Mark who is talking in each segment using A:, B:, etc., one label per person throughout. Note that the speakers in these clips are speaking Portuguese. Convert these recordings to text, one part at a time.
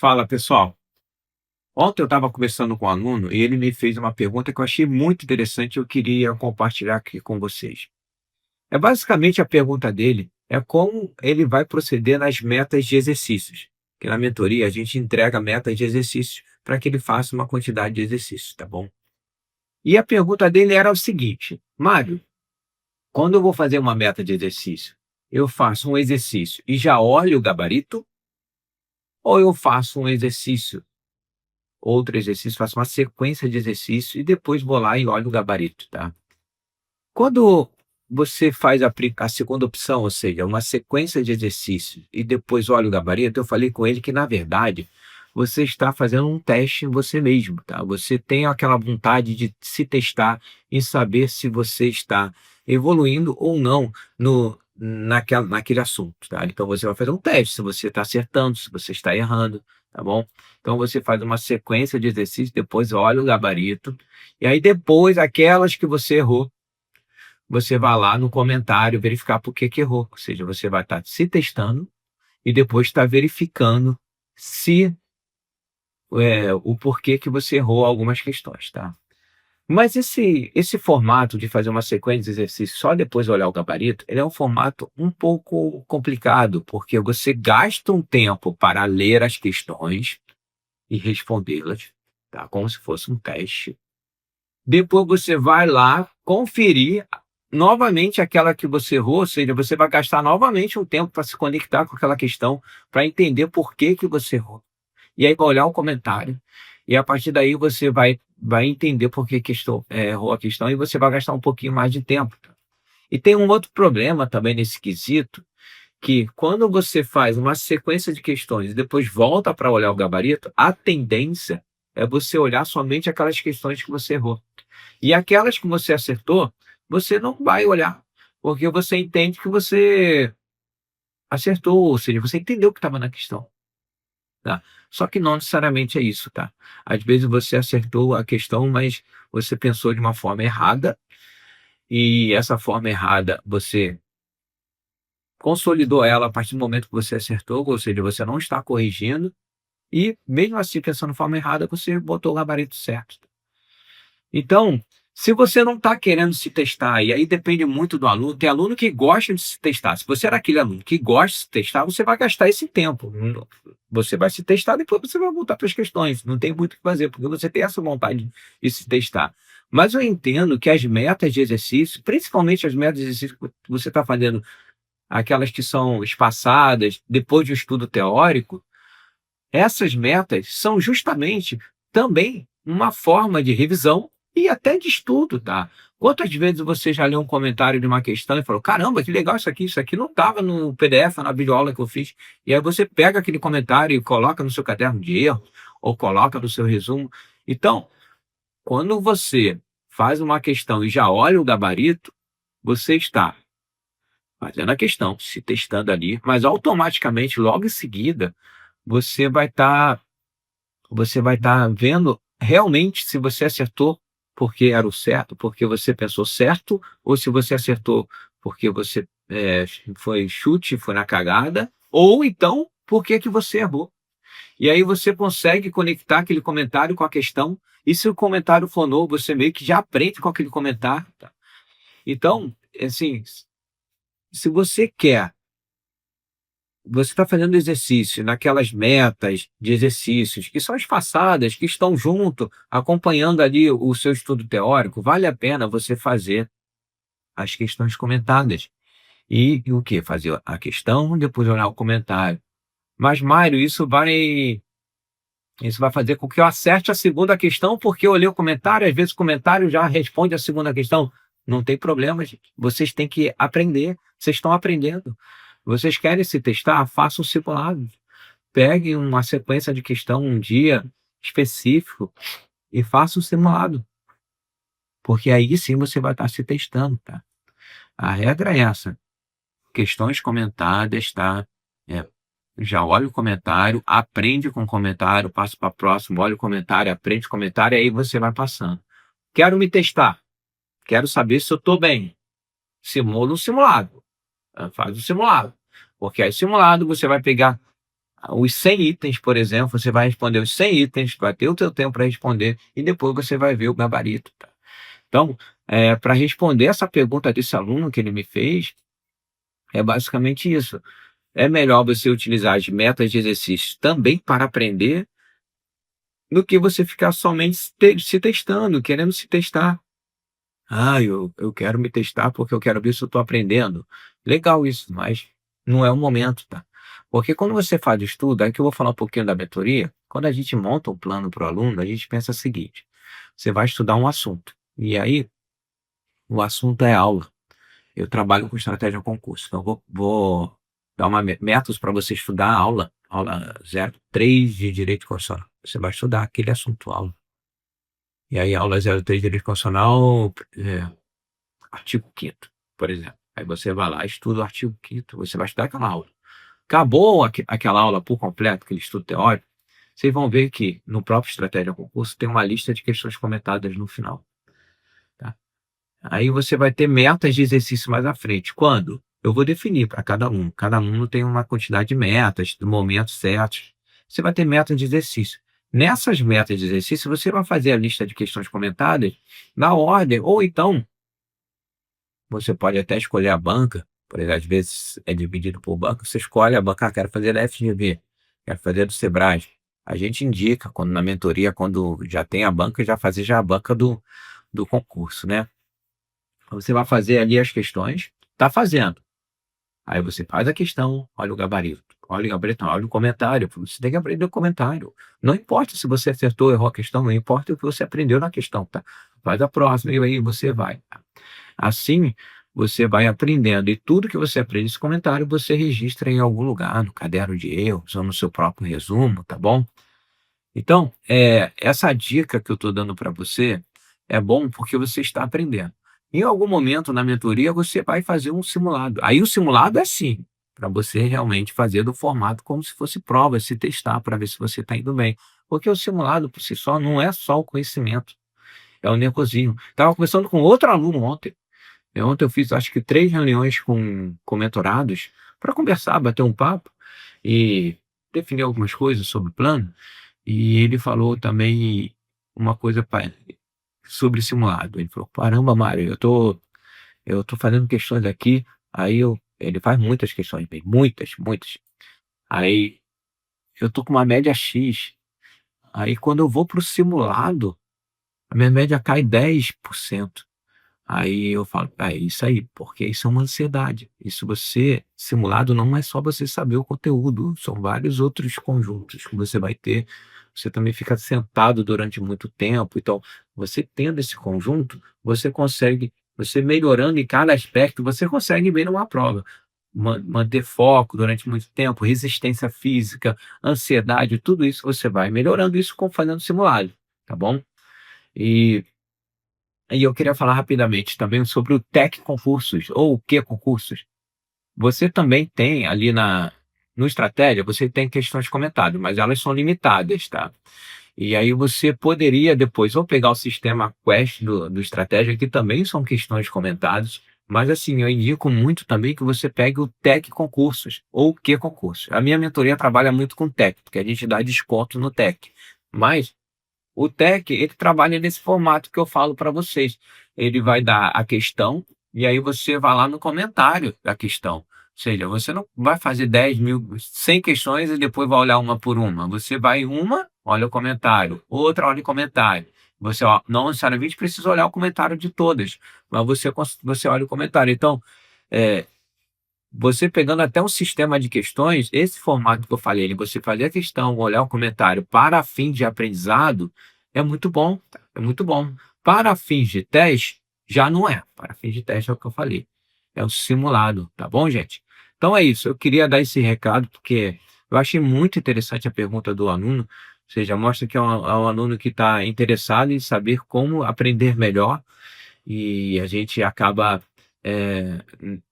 A: Fala, pessoal. Ontem eu estava conversando com um aluno e ele me fez uma pergunta que eu achei muito interessante e eu queria compartilhar aqui com vocês. Basicamente a pergunta dele é como ele vai proceder nas metas de exercícios. Que na mentoria a gente entrega metas de exercícios para que ele faça uma quantidade de exercícios, tá bom? E a pergunta dele era o seguinte: Mário, quando eu vou fazer uma meta de exercício, eu faço um exercício e já olho o gabarito, ou eu faço um exercício outro exercício, faço uma sequência de exercícios e depois vou lá e olho o gabarito, tá? Quando você faz a segunda opção, ou seja, uma sequência de exercícios e depois olha o gabarito, eu falei com ele que, na verdade, você está fazendo um teste em você mesmo, tá? Você tem aquela vontade de se testar e saber se você está evoluindo ou não naquele assunto, tá? Então você vai fazer um teste, se você está acertando, se você está errando, tá bom? Então você faz uma sequência de exercícios, depois olha o gabarito, e aí depois aquelas que você errou, você vai lá no comentário verificar por que que errou. Ou seja, você vai estar se testando e depois está verificando se o porquê que você errou algumas questões, tá? Mas esse formato de fazer uma sequência de exercícios só depois olhar o gabarito, ele é um formato um pouco complicado, porque você gasta um tempo para ler as questões e respondê-las, tá? Como se fosse um teste. Depois você vai lá conferir novamente aquela que você errou, ou seja, você vai gastar novamente um tempo para se conectar com aquela questão, para entender por que que você errou. E aí vai olhar o comentário, e a partir daí você vai entender por que errou a questão, e você vai gastar um pouquinho mais de tempo. E tem um outro problema também nesse quesito, que quando você faz uma sequência de questões e depois volta para olhar o gabarito, a tendência é você olhar somente aquelas questões que você errou. E aquelas que você acertou, você não vai olhar, porque você entende que você acertou, ou seja, você entendeu o que estava na questão, tá? Só que não necessariamente é isso, tá? Às vezes você acertou a questão, mas você pensou de uma forma errada, e essa forma errada você consolidou ela a partir do momento que você acertou, ou seja, você não está corrigindo, e mesmo assim, pensando de forma errada, você botou o gabarito certo. Então, se você não está querendo se testar, e aí depende muito do aluno, tem aluno que gosta de se testar. Se você era aquele aluno que gosta de se testar, você vai gastar esse tempo. Você vai se testar, depois você vai voltar para as questões. Não tem muito o que fazer, porque você tem essa vontade de se testar. Mas eu entendo que as metas de exercício, principalmente as metas de exercício que você está fazendo, aquelas que são espaçadas, depois de um estudo teórico, essas metas são justamente também uma forma de revisão e até de estudo, tá? Quantas vezes você já leu um comentário de uma questão e falou: caramba, que legal isso aqui não estava no PDF, na videoaula que eu fiz. E aí você pega aquele comentário e coloca no seu caderno de erro, ou coloca no seu resumo. Então, quando você faz uma questão e já olha o gabarito, você está fazendo a questão, se testando ali, mas automaticamente, logo em seguida, você vai estar você vai estar vendo realmente se você acertou porque era o certo, porque você pensou certo, ou se você acertou porque você foi chute, foi na cagada, ou então por que que você errou. E aí você consegue conectar aquele comentário com a questão, e se o comentário for novo, você meio que já aprende com aquele comentário. Tá? Então, assim, se você quer você está fazendo exercício naquelas metas de exercícios que são espaçadas, que estão junto, acompanhando ali o seu estudo teórico, vale a pena você fazer as questões comentadas. E o que? Fazer a questão, depois olhar o comentário. Mas, Mário, isso vai fazer com que eu acerte a segunda questão, porque eu olhei o comentário, às vezes o comentário já responde a segunda questão. Não tem problema, gente. Vocês têm que aprender, vocês estão aprendendo. Vocês querem se testar? Façam simulados. Pegue uma sequência de questão um dia específico e faça um simulado, porque aí sim você vai estar se testando, tá? A regra é essa, questões comentadas, tá? É, já olha o comentário, aprende com o comentário, passa para o próximo, olha o comentário, aprende o comentário, e aí você vai passando. Quero me testar, quero saber se eu estou bem. Simula um simulado, faz o simulado, porque aí simulado você vai pegar os 100 itens, por exemplo, você vai responder os 100 itens, vai ter o teu tempo para responder e depois você vai ver o gabarito, tá. Então, para responder essa pergunta desse aluno que ele me fez, é basicamente isso. É melhor você utilizar as metas de exercícios também para aprender, do que você ficar somente se testando, querendo se testar. "Ah, eu quero me testar, porque eu quero ver se eu estou aprendendo". Legal isso, mas não é o momento, tá. Porque quando você faz o estudo, aí que eu vou falar um pouquinho da mentoria, quando a gente monta um plano para o aluno, a gente pensa o seguinte: você vai estudar um assunto, e aí o assunto é aula. Eu trabalho com estratégia concurso, então vou dar uma métodos para você estudar a aula 03 de direito constitucional. Você vai estudar aquele assunto, aula. E aí aula 03 de direito constitucional, artigo 5º, por exemplo. Aí você vai lá, estuda o artigo 5º, você vai estudar aquela aula. Acabou aquela aula por completo, aquele estudo teórico, vocês vão ver que no próprio estratégia concurso tem uma lista de questões comentadas no final, tá. Aí você vai ter metas de exercício mais à frente. Quando? Eu vou definir para cada aluno. Cada aluno tem uma quantidade de metas, do momento certo. Você vai ter metas de exercício. Nessas metas de exercício, você vai fazer a lista de questões comentadas na ordem, ou então você pode até escolher a banca, por exemplo, às vezes é dividido por banca, você escolhe a banca: quero fazer da FGV, quero fazer do Sebrae. A gente indica, quando na mentoria, quando já tem a banca, já fazer já a banca do concurso, né? Você vai fazer ali as questões, está fazendo. Aí você faz a questão, olha o gabarito, olha o gabarito, não, olha o comentário. Você tem que aprender o comentário. Não importa se você acertou ou errou a questão, não importa o que você aprendeu na questão, tá? Faz a próxima e aí você vai. Assim, você vai aprendendo, e tudo que você aprende nesse comentário, você registra em algum lugar, no caderno de erros ou no seu próprio resumo, tá bom? Então, essa dica que eu estou dando para você é bom porque você está aprendendo. Em algum momento na mentoria você vai fazer um simulado. Aí o simulado é sim, para você realmente fazer do formato como se fosse prova, se testar para ver se você está indo bem. Porque o simulado por si só não é só o conhecimento, é o nervosismo. Estava conversando com outro aluno ontem. Ontem eu fiz acho que 3 reuniões com mentorados para conversar, bater um papo e definir algumas coisas sobre o plano. E ele falou também uma coisa sobre simulado. Ele falou: "Caramba, Mário, eu tô fazendo questões aqui", ele faz muitas questões bem, muitas, muitas. Aí eu tô com uma média X, aí quando eu vou para o simulado, a minha média cai 10%. Aí eu falo: "É isso aí", porque isso é uma ansiedade. Isso você simulado não é só você saber o conteúdo, são vários outros conjuntos que você vai ter. Você também fica sentado durante muito tempo, então, você tendo esse conjunto, você melhorando em cada aspecto, você consegue bem numa prova. Manter foco durante muito tempo, resistência física, ansiedade, tudo isso você vai melhorando isso com fazendo simulado, tá bom? E eu queria falar rapidamente também sobre o Tec Concursos, ou o Q Concursos. Você também tem ali no Estratégia, você tem questões comentadas, mas elas são limitadas, tá? E aí você poderia depois ou pegar o sistema Quest do Estratégia, que também são questões comentadas, mas assim, eu indico muito também que você pegue o Tec Concursos, ou o Q Concursos. A minha mentoria trabalha muito com Tec, porque a gente dá desconto no Tec. Mas o TEC, ele trabalha nesse formato que eu falo para vocês. Ele vai dar a questão, e aí você vai lá no comentário da questão. Ou seja, você não vai fazer 10.000, 100 questões e depois vai olhar uma por uma. Você vai uma, olha o comentário, outra, olha o comentário. Você, ó, não necessariamente precisa olhar o comentário de todas, mas você olha o comentário. Então, é, você pegando até um sistema de questões, esse formato que eu falei, de você fazer a questão, olhar o comentário para fim de aprendizado, é muito bom, tá? É muito bom. Para fins de teste, já não é. Para fins de teste é o que eu falei. É o simulado, tá bom, gente? Então é isso. Eu queria dar esse recado porque eu achei muito interessante a pergunta do aluno. Ou seja, mostra que é um aluno que está interessado em saber como aprender melhor e a gente acaba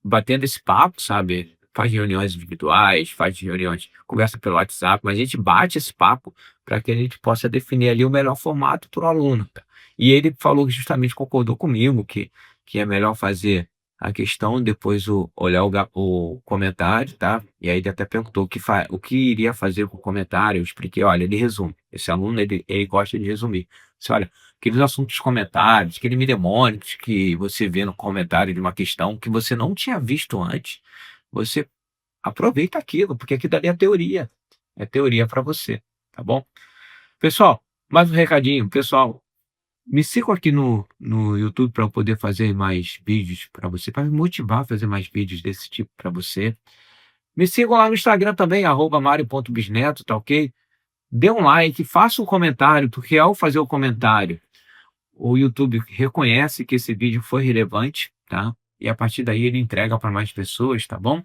A: batendo esse papo, sabe? Faz reuniões individuais, faz reuniões, conversa pelo WhatsApp, mas a gente bate esse papo para que a gente possa definir ali o melhor formato para o aluno, tá? E ele falou que justamente concordou comigo que é melhor fazer a questão, depois olhar o comentário, tá? E aí ele até perguntou o que iria fazer com o comentário. Eu expliquei, olha, ele resume. Esse aluno, ele gosta de resumir. Você olha, aqueles assuntos comentários, aquele mnemônicos que você vê no comentário de uma questão que você não tinha visto antes, você aproveita aquilo, porque aquilo ali é teoria. É teoria para você, tá bom? Pessoal, mais um recadinho. Pessoal, me sigam aqui no YouTube para eu poder fazer mais vídeos para você, para me motivar a fazer mais vídeos desse tipo para você. Me sigam lá no Instagram também, @mario.bisneto, tá ok? Dê um like, faça um comentário, porque ao fazer o comentário, o YouTube reconhece que esse vídeo foi relevante, tá? E a partir daí ele entrega para mais pessoas, tá bom?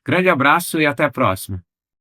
A: Grande abraço e até a próxima.